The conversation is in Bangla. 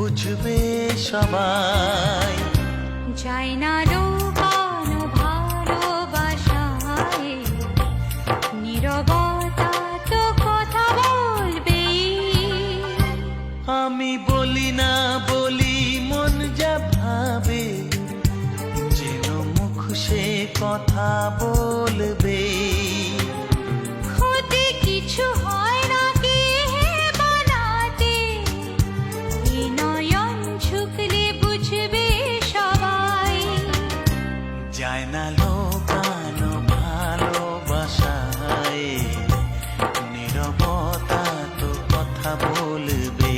বুঝবে সবাই। যায় না লুকানো ভালোবাসায়, নীরবতা তো কথা বলবেই। আমি বলি না বলি মন যা ভাবে, যেন মুখ সে কথা বলবে। ক্ষতি কিছু হয় না কি বানাতে, এ নয়ন ঝুঁকলে বুঝবে সবাই। যায় না লোকানো ভালোবাসায়, নীরবতা তো কথা বলবে।